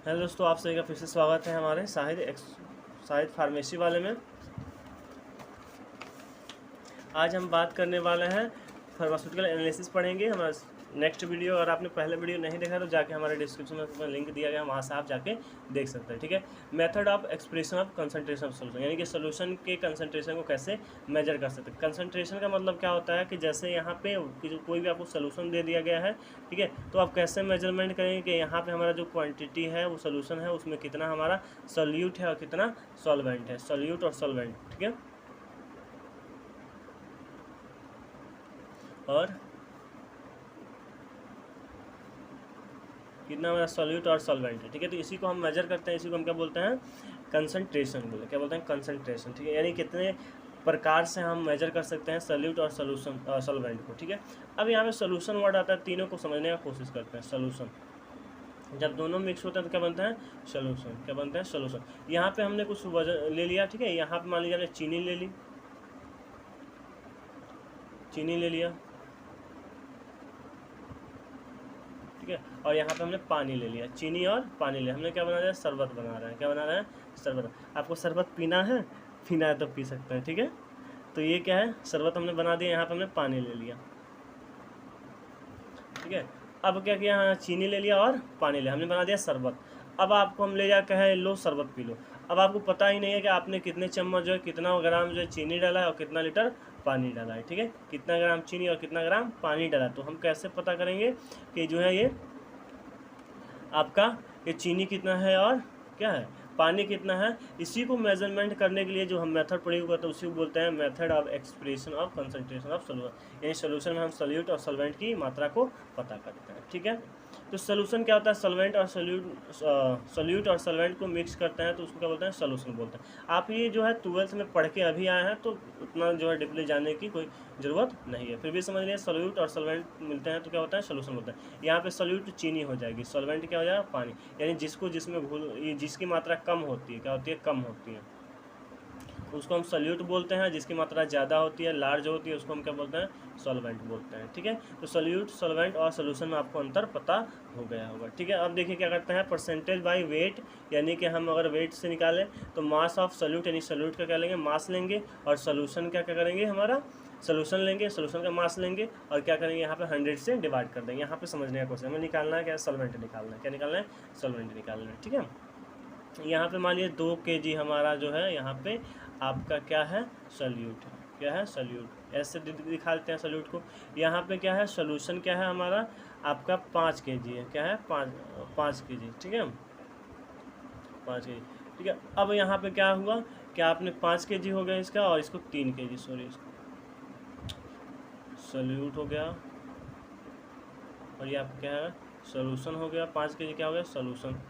Hello दोस्तों, आप सभी का फिर से स्वागत है हमारे शाहिद फार्मेसी वाले में। आज हम बात करने वाले हैं फार्मास्यूटिकल एनालिसिस पढ़ेंगे। हमारा नेक्स्ट वीडियो, अगर आपने पहले वीडियो नहीं देखा तो जाके हमारे डिस्क्रिप्शन में लिंक दिया गया, वहाँ से आप जाके देख सकते हैं। ठीक है। Method of expression of concentration of solution, यानी कि सोल्यूशन के कंसंट्रेशन को कैसे मेजर कर सकते हैं। कंसंट्रेशन का मतलब क्या होता है कि जैसे यहाँ पे कोई भी आपको सोल्यूशन दे दिया गया है, ठीक है, तो आप कैसे मेजरमेंट करेंगे कि यहाँ पे हमारा जो क्वांटिटी है वो सोल्यूशन है उसमें कितना हमारा सोल्यूट है और कितना सॉल्वेंट है, सोल्यूट और सॉल्वेंट। ठीक है, और कितना हमारा सॉल्यूट और सॉल्वेंट है। ठीक है, तो इसी को हम मेजर करते हैं, इसी को हम क्या बोलते हैं, कंसंट्रेशन बोले, क्या बोलते हैं, कंसंट्रेशन। ठीक है, यानी कितने प्रकार से हम मेजर कर सकते हैं सॉल्यूट और सोल्यूशन सॉल्वेंट को। ठीक है, अब यहाँ पे सोल्यूशन वर्ड आता है, तीनों को समझने का कोशिश करते हैं। सोल्यूशन जब दोनों मिक्स होते हैं तो क्या बनता है, सोल्यूशन। क्या बनता है, सोल्यूशन। यहाँ पे हमने कुछ वजन ले लिया, ठीक है, यहाँ पे मान लीजिए हमने चीनी ले ली, चीनी ले लिया, ठीक है, और यहाँ पे हमने पानी ले लिया, चीनी और पानी ले, हमने क्या बना दिया, शरबत बना रहे हैं। क्या बना रहे हैं, शरबत। आपको शरबत पीना है तो पी सकते हैं। ठीक है, तो ये क्या है, शरबत हमने बना दिया, यहाँ पे हमने पानी ले लिया। ठीक है, अब क्या किया, यहाँ चीनी ले लिया और पानी ले, हमने बना दिया शरबत। अब आपको हम ले जा कहे लो शरबत पी लो। अब आपको पता ही नहीं है कि आपने कितने चम्मच जो है, कितना ग्राम जो है चीनी डाला है और कितना लीटर पानी डाला है। ठीक है, कितना ग्राम चीनी और कितना ग्राम पानी डाला, तो हम कैसे पता करेंगे कि जो है ये आपका ये चीनी कितना है और क्या है, पानी कितना है। इसी को मेजरमेंट करने के लिए जो हम मेथड प्रयोग करते हैं उसी को बोलते हैं method of expression of concentration of solution, यानी सोल्यूशन में हम सोल्यूट और सॉल्वेंट की मात्रा को पता करते हैं। ठीक है, तो सोल्यूशन क्या होता है, सॉल्वेंट और सोल्यूट और सॉल्वेंट को मिक्स करते हैं तो उसको क्या बोलते हैं, सोल्यूशन बोलते हैं। आप ये जो है 12th में पढ़ के अभी आए हैं तो उतना जो है डीपली जानने की कोई ज़रूरत नहीं है, फिर भी समझ लिए सोल्यूट और सॉल्वेंट मिलते हैं तो क्या होता है, सोल्यूशन होता है। यहाँ पे सोल्यूट चीनी हो जाएगी, सॉल्वेंट क्या हो जाएगा, पानी, यानी जिसकी मात्रा कम होती है, क्या होती है, कम होती है, उसको हम सॉल्यूट बोलते हैं। जिसकी मात्रा ज़्यादा होती है, लार्ज होती है, उसको हम क्या बोलते हैं, सॉल्वेंट बोलते हैं। ठीक है, तो सॉल्यूट, सॉल्वेंट और सोल्यूशन में आपको अंतर पता हो गया होगा। ठीक है, अब देखिए क्या करते हैं, परसेंटेज बाय वेट, यानी कि हम अगर वेट से निकालें तो मास ऑफ सॉल्यूट, यानी सॉल्यूट का क्या लेंगे, मास लेंगे, और सोल्यूशन का क्या करेंगे, हमारा सोल्यूशन लेंगे, सोल्यूशन का मास लेंगे, और क्या करेंगे, यहाँ पे 100 से डिवाइड कर देंगे। यहाँ पे समझने का कोशिश, हमें निकालना है क्या, सॉल्वेंट निकालना है, क्या निकालना है, सॉल्वेंट निकालना है। ठीक है, यहाँ पे मान लीजिए 2 kg हमारा जो है यहाँ पे आपका क्या है, सॉल्यूट है। क्या है, सॉल्यूट, ऐसे दिखा देते हैं सॉल्यूट को। यहाँ पे क्या है, सॉल्यूशन क्या है हमारा, आपका 5 kg है। क्या है, 5 kg। ठीक है, 5 kg। ठीक है, अब यहाँ पे क्या हुआ, क्या आपने 5 kg हो गया इसका, और इसको 3 kg, सॉरी, इसको सॉल्यूट हो गया, और ये आपका क्या है, सॉल्यूशन हो गया। 5 kg क्या हो गया, सॉल्यूशन।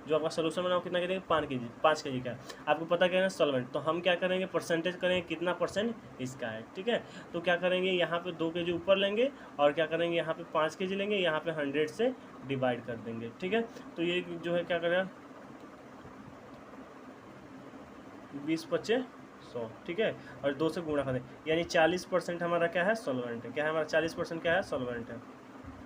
जो आपका सोल्यूशन बनाओ कितना करेंगे, 5 kg का है। आपको पता क्या है, सॉल्वेंट, तो हम क्या करेंगे, परसेंटेज करेंगे, कितना परसेंट इसका है। ठीक है, तो क्या करेंगे, यहाँ पे 2 kg ऊपर लेंगे, और क्या करेंगे, यहाँ पे 5 kg लेंगे, यहाँ पे 100 से डिवाइड कर देंगे। ठीक है, तो ये जो है क्या करेगा, 20 25 100। ठीक है, और 2 से गुणा कर दें, यानी 40% हमारा क्या है, सॉल्वेंट है। क्या है हमारा, 40% क्या है, सॉल्वेंट है।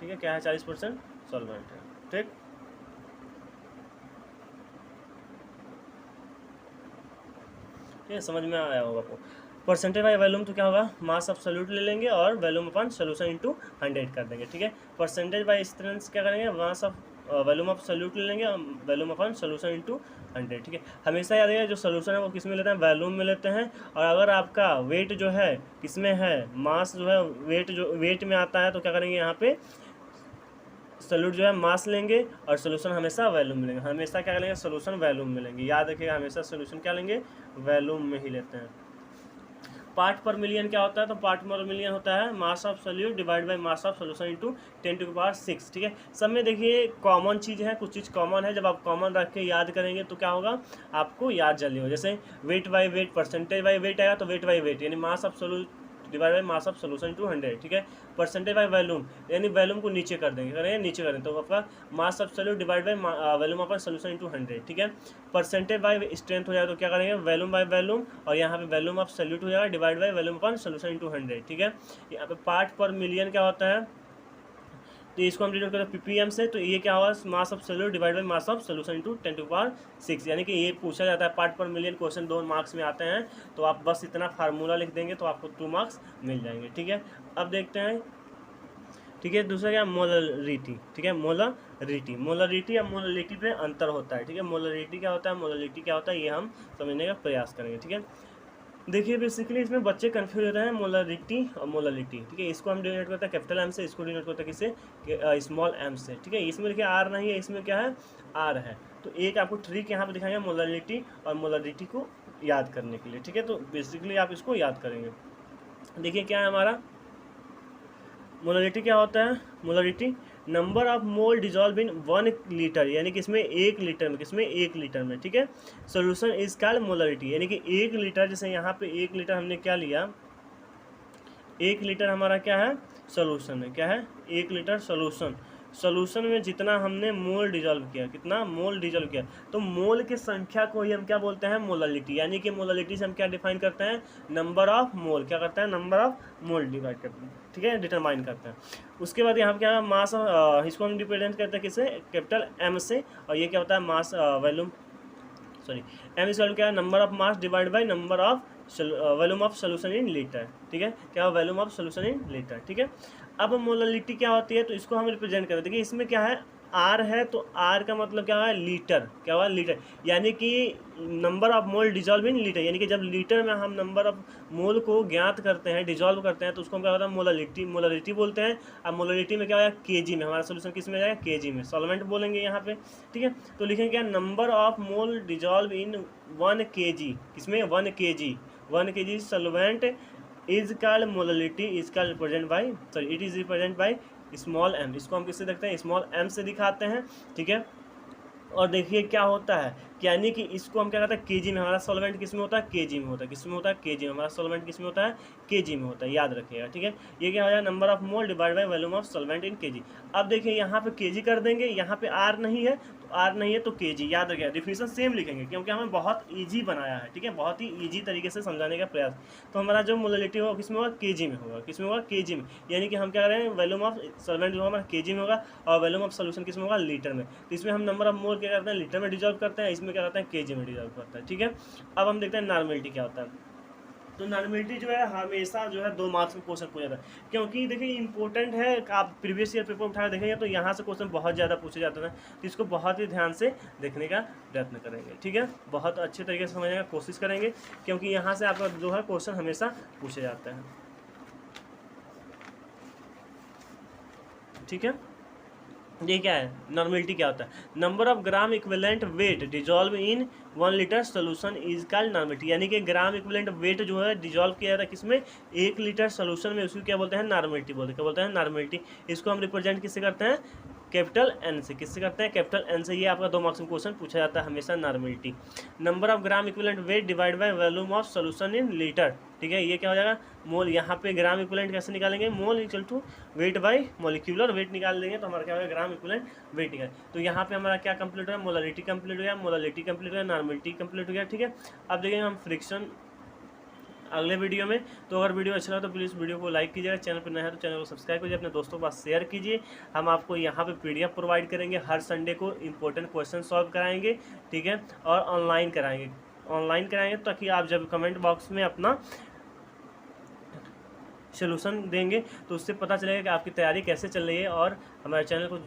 ठीक है, क्या है, 40% सॉल्वेंट है। ठीक, ठीक है, समझ में आया होगा आपको। परसेंटेज बाय वॉल्यूम तो क्या होगा, मास ऑफ सॉल्यूट ले लेंगे और वॉल्यूम अपन सोल्यूशन इंटू 100 कर देंगे। ठीक है, परसेंटेज बाय स्ट्रेंथ क्या करेंगे, mass of volume of solute ले लेंगे, वॉल्यूम अपन सोल्यूशन इंटू 100। ठीक है, हमेशा याद रखिए जो सोल्यूशन है वो किस में लेते हैं, वॉल्यूम में लेते हैं। और अगर आपका वेट जो है किसमें है, मास जो है वेट में आता है, तो क्या करेंगे, यहाँ पे सोल्यूट जो है मास लेंगे और सोल्यूशन हमेशा वॉल्यूम में लेंगे। हमेशा क्या करेंगे, सोल्यूशन वॉल्यूम में लेंगे, याद रखिएगा, हमेशा सोल्यूशन क्या लेंगे, वॉल्यूम में ही लेते हैं। पार्ट पर मिलियन क्या होता है, तो पार्ट पर मिलियन होता है mass of solute divide by mass of solution into 10⁶। ठीक है, सब में देखिए कॉमन चीज़ है, कुछ चीज़ कॉमन है, जब आप कॉमन रख के याद करेंगे तो क्या होगा, आपको याद जल्दी हो। जैसे weight by weight, percentage by weight आएगा तो वेट बाय वेट, यानी mass of solute divide by mass of solution into 100। ठीक है, परसेंटेज बाय वॉल्यूम, यानी वॉल्यूम को नीचे कर देंगे, करेंगे नीचे करें तो आपका mass of solute divide by volume of solution into 100। ठीक है, परसेंटेज बाय स्ट्रेंथ हो जाएगा तो क्या करेंगे, वॉल्यूम बाय वॉल्यूम, और यहाँ पे वॉल्यूम ऑफ सोल्यूट हो जाएगा divide by volume of solution into 100। ठीक है, यहाँ पे पार्ट पर मिलियन क्या होता है, तो इसको हम डिनोट करते हैं ppm से। तो ये क्या होगा, mass of solute divide by mass of solution into 10⁶, यानी कि ये पूछा जाता है पार्ट पर मिलियन, क्वेश्चन 2 मार्क्स में आते हैं। तो आप बस इतना फार्मूला लिख देंगे तो आपको 2 मार्क्स मिल जाएंगे। ठीक है, अब देखते हैं। ठीक है, दूसरा क्या, मोलरिटी। ठीक है, मोलरिटी या मोलरिटी पे अंतर होता है। ठीक है, मोलरिटी क्या होता है, मोलरिटी क्या होता है, ये हम समझने का प्रयास करेंगे। ठीक है, देखिए बेसिकली इसमें बच्चे कंफ्यूज होते हैं मोलरिटी और मोलरिटी। ठीक है, इसको हम डिनोट करते हैं कैपिटल एम से, इसको डिनोट करते हैं किससे, स्मॉल एम से। ठीक है, इसमें देखिए आर नहीं है, इसमें क्या है, आर है। तो एक आपको ट्रिक यहाँ पे दिखाएंगे मोलरिटी और मोलरिटी को याद करने के लिए। ठीक है, तो बेसिकली आप इसको याद करेंगे। देखिए क्या है हमारा मोलरिटी, क्या होता है molarity, number of mole dissolve in 1 litre, यानी कि इसमें 1 लीटर में, किसमें 1 लीटर में। ठीक है, सोल्यूशन इज कॉल्ड मोलरिटी, यानी कि 1 लीटर, जैसे यहाँ पे 1 लीटर हमने क्या लिया, 1 लीटर हमारा क्या है, सोल्यूशन है। क्या है, 1 लीटर सोल्यूशन में जितना हमने मोल डिजॉल्व किया, कितना मोल डिजॉल्व किया, तो मोल की संख्या को ही हम क्या बोलते हैं, मोलरिटी। यानी कि मोलरिटी से हम क्या डिफाइन करते हैं, नंबर ऑफ मोल, क्या करते हैं, नंबर ऑफ मोल डिवाइड करते हैं। ठीक है, डिटरमाइन करते हैं। उसके बाद यहाँ क्या है, मास, इसको हम रिप्रेजेंट करते हैं किससे, कैपिटल एम से। और ये क्या होता है, mass volume, sorry M is क्या है, number of mass divide by number of volume of solution in litre. ठीक है, क्या volume of solution in litre. ठीक है, अब मोलरिटी क्या होती है, तो इसको हम रिप्रेजेंट करते हैं। देखिए इसमें क्या है, आर है, तो आर का मतलब क्या है, लीटर। क्या हुआ, लीटर, यानी कि number of mole dissolve in litre, यानी कि जब लीटर में हम नंबर ऑफ मोल को ज्ञात करते हैं, डिजॉल्व करते हैं, तो उसको हम क्या होता है, मोलरिटी बोलते हैं। अब मोलरिटी में क्या होगा, केजी में, हमारा सोल्यूशन किस में जाएगा, केजी में, सॉल्वेंट बोलेंगे यहाँ पे। ठीक है, तो लिखेंगे क्या, number of mole dissolve in 1 kg, किसमें 1 kg solvent is called molarity, is called represent by, sorry it is represent by small m. इसको हम किससे देखते हैं, स्मॉल एम से दिखाते हैं। ठीक है, और देखिए क्या होता है, यानी कि इसको हम क्या कहते हैं, केजी में, हमारा सॉल्वेंट किस में होता है, केजी में होता है, किस में होता है, केजी में, हमारा सॉल्वेंट किस में होता है, केजी में होता है, याद रखिएगा। ठीक है, ये क्या हो जाएगा, number of mole divide by volume of solvent in KG. अब देखिए यहाँ पे केजी कर देंगे, यहाँ पे आर नहीं है, तो आर नहीं है तो केजी, याद रखिएगा। डिफिनेशन सेम लिखेंगे क्योंकि हमें बहुत ईजी बनाया है। ठीक है, बहुत ही ईजी तरीके से समझाने का प्रयास। तो हमारा जो मोलरिटी होगा किस में होगा, केजी में होगा, किस में होगा, केजी में, यानी कि हम क्या करें, वॉल्यूम ऑफ सॉल्वेंट जो हमारा केजी में होगा और वॉल्यूम ऑफ सोल्यूशन किस में होगा, लीटर में। तो इसमें हम नंबर ऑफ मोल क्या करते हैं, लीटर में डिजॉल्व करते हैं, इसमें क्या करते हैं, केजी में डिजॉल्व करता है। ठीक है, अब हम देखते हैं नॉर्मलिटी क्या होता है। तो नॉर्मलिटी जो है हमेशा जो है 2 मार्क्स में क्वेश्चन पूछा जाता है, क्योंकि देखिए इंपॉर्टेंट है। आप प्रीवियस ईयर पेपर उठा देखेंगे तो यहाँ से क्वेश्चन बहुत ज़्यादा पूछे जाते हैं, तो इसको बहुत ही ध्यान से देखने का प्रयत्न करेंगे। ठीक है, बहुत अच्छे तरीके से समझने का कोशिश करेंगे, क्योंकि यहाँ से आपका जो है क्वेश्चन हमेशा पूछे जाते हैं। ठीक है, ये क्या है, नॉर्मलिटी क्या होता है, number of gram equivalent weight dissolve in 1 litre solution is called normality, यानी कि ग्राम इक्विवेलेंट वेट जो है डिजॉल्व किया जाता है किसमें, 1 लीटर सोल्यूशन में, उसको क्या बोलते हैं, नॉर्मलिटी बोलते हैं। क्या बोलते हैं, नॉर्मलिटी। इसको हम रिप्रेजेंट किससे करते हैं, कैपिटल एन से। किससे करते हैं, कैपिटल एन से। ये आपका 2 मार्क्स में क्वेश्चन पूछा जाता है हमेशा, normality. Number of gram equivalent weight divide by volume of solution in litre. ठीक है, ये क्या हो जाएगा, मोल। यहाँ पे ग्राम इक्विवेलेंट कैसे निकालेंगे, mole equal to weight by molecular weight निकाल देंगे, तो हमारा क्या होगा, ग्राम इक्विवेलेंट वेट निकाल। तो यहाँ पे हमारा क्या कंप्लीट हो गया, मोलरिटी कंप्लीट हो गया, मोलरिटी कंप्लीट हो गया, नॉर्मलिटी कंप्लीट हो गया। ठीक है, अब देखेंगे हम फ्रिक्शन अगले वीडियो में। तो अगर वीडियो अच्छा लगा तो प्लीज़ वीडियो को लाइक कीजिएगा, चैनल पर नया है तो चैनल को सब्सक्राइब कीजिए, अपने दोस्तों के पास शेयर कीजिए। हम आपको यहाँ पे PDF प्रोवाइड करेंगे, हर संडे को इंपॉर्टेंट क्वेश्चन सॉल्व कराएंगे। ठीक है, और ऑनलाइन कराएंगे ताकि आप जब कमेंट बॉक्स में अपना सोल्यूशन देंगे तो उससे पता चलेगा कि आपकी तैयारी कैसे चल रही है। और हमारे चैनल को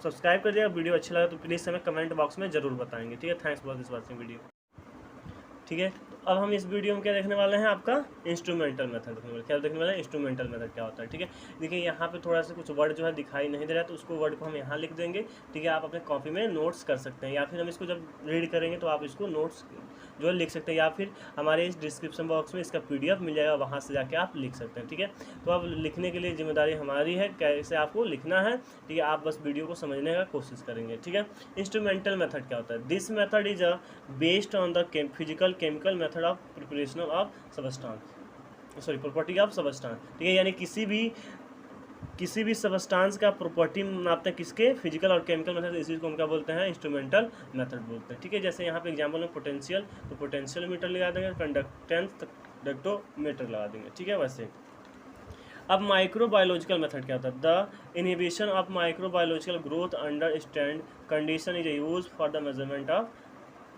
सब्सक्राइब कर दिया। वीडियो अच्छा लगा तो प्लीज़ हमें कमेंट बॉक्स में ज़रूर बताएंगे। ठीक है, thanks for this watching video. ठीक है, तो अब हम इस वीडियो में क्या देखने वाले हैं, आपका इंस्ट्रूमेंटल मेथड देखने वाले। क्या देखने वाले हैं, इंस्ट्रूमेंटल मेथड क्या होता है। ठीक है, देखिए यहाँ पे थोड़ा सा कुछ वर्ड जो है दिखाई नहीं दे रहा है, तो उसको वर्ड को हम यहाँ लिख देंगे। ठीक है, आप अपने कॉपी में नोट्स कर सकते हैं, या फिर हम इसको जब रीड करेंगे तो आप इसको नोट्स जो है लिख सकते हैं, या फिर हमारे इस डिस्क्रिप्शन बॉक्स में इसका PDF मिल जाएगा, वहाँ से जाके आप लिख सकते हैं। ठीक है, तो अब लिखने के लिए जिम्मेदारी हमारी है, कैसे आपको लिखना है। ठीक है, आप बस वीडियो को समझने का कोशिश करेंगे। ठीक है, इंस्ट्रूमेंटल मेथड क्या होता है, this method is based on the physical chemical method of preparation of substance, sorry property of substance. ठीक है, यानी किसी भी सबस्टांस का प्रॉपर्टी मापते हैं किसके, फिजिकल और केमिकल मेथड, इसी को हम क्या बोलते हैं, इंस्ट्रूमेंटल मेथड बोलते हैं। ठीक है, जैसे यहाँ पे एग्जांपल में पोटेंशियल, तो पोटेंशियल मीटर लगा देंगे, कंडक्टेंस कंडक्टोमीटर लगा देंगे। ठीक है, वैसे अब माइक्रोबायोलॉजिकल मेथड क्या होता है? The inhibition of microbiological growth under stand condition is use for the measurement of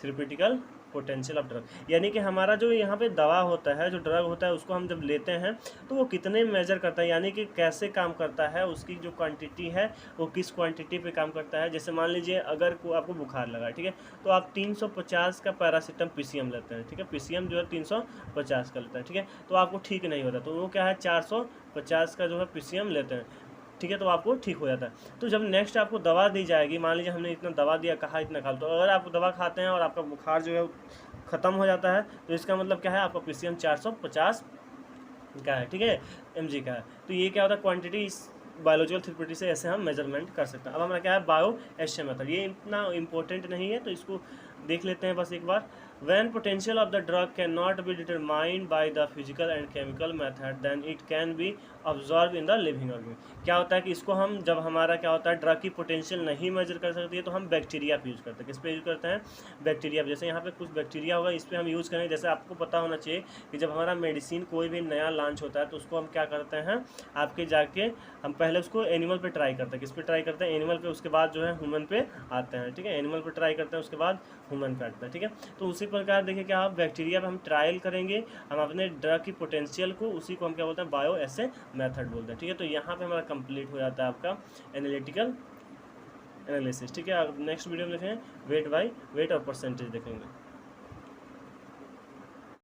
therapeutical potential of drug. यानी कि हमारा जो यहाँ पे दवा होता है, जो ड्रग होता है, उसको हम जब लेते हैं तो वो कितने मेजर करता है, यानी कि कैसे काम करता है, उसकी जो क्वांटिटी है वो किस क्वांटिटी पे काम करता है। जैसे मान लीजिए अगर आपको बुखार लगा है, ठीक है, तो आप 350 का पैरासीटम पीसीएम लेते हैं, ठीक है, पीसीएम जो है 350 का लेता है, ठीक है, तो आपको ठीक नहीं होता, तो वो क्या है 450 का जो है पीसीएम लेते हैं, ठीक है, तो आपको ठीक हो जाता है। तो जब नेक्स्ट आपको दवा दी जाएगी, मान लीजिए हमने इतना दवा दिया, कहा इतना खा लो, तो अगर आप दवा खाते हैं और आपका बुखार जो है ख़त्म हो जाता है, तो इसका मतलब क्या है, आपका पीसीएम 450 का है, ठीक है, एमजी का है। तो ये क्या होता है, क्वांटिटी इस बायोलॉजिकल थेरेप्यूटिक से ऐसे हम मेजरमेंट कर सकते हैं। अब हमारा क्या है, बायो एसए मेथड, ये इतना इंपॉर्टेंट नहीं है, तो इसको देख लेते हैं बस एक बार। When potential of the drug cannot be determined by the physical and chemical method, then it can be absorbed in the living organism। क्या होता है कि इसको हम जब हमारा क्या होता है ड्रग की पोटेंशियल नहीं मेजर कर सकती है, तो हम बैक्टीरिया पे यूज़ करते हैं। किस पे यूज़ करते हैं? बैक्टीरिया पे। जैसे यहाँ पे कुछ बैक्टीरिया होगा, इस पर हम यूज़ करेंगे। जैसे आपको पता होना चाहिए कि जब हमारा मेडिसिन कोई भी नया लॉन्च होता है, तो उसको हम क्या करते हैं, आपके जाके हम पहले उसको एनिमल पे ट्राई करते हैं। किस पे ट्राई करते हैं? एनिमल पे, उसके बाद जो है ह्यूमन पे आते हैं, ठीक है, एनिमल पे ट्राई करते हैं, उसके बाद ह्यूमन पे आते हैं, ठीक है। तो उसी प्रकार देखिए क्या, आप बैक्टीरिया पे हम ट्रायल करेंगे, हम अपने ड्रग की पोटेंशियल को, उसी को हम क्या बोलते हैं, बायो एसे मेथड बोलते हैं, ठीक है। तो यहाँ पे हमारा कंप्लीट हो जाता है आपका एनालिटिकल एनालिसिस, ठीक है। नेक्स्ट वीडियो में देखें वेट और परसेंटेज देखेंगे।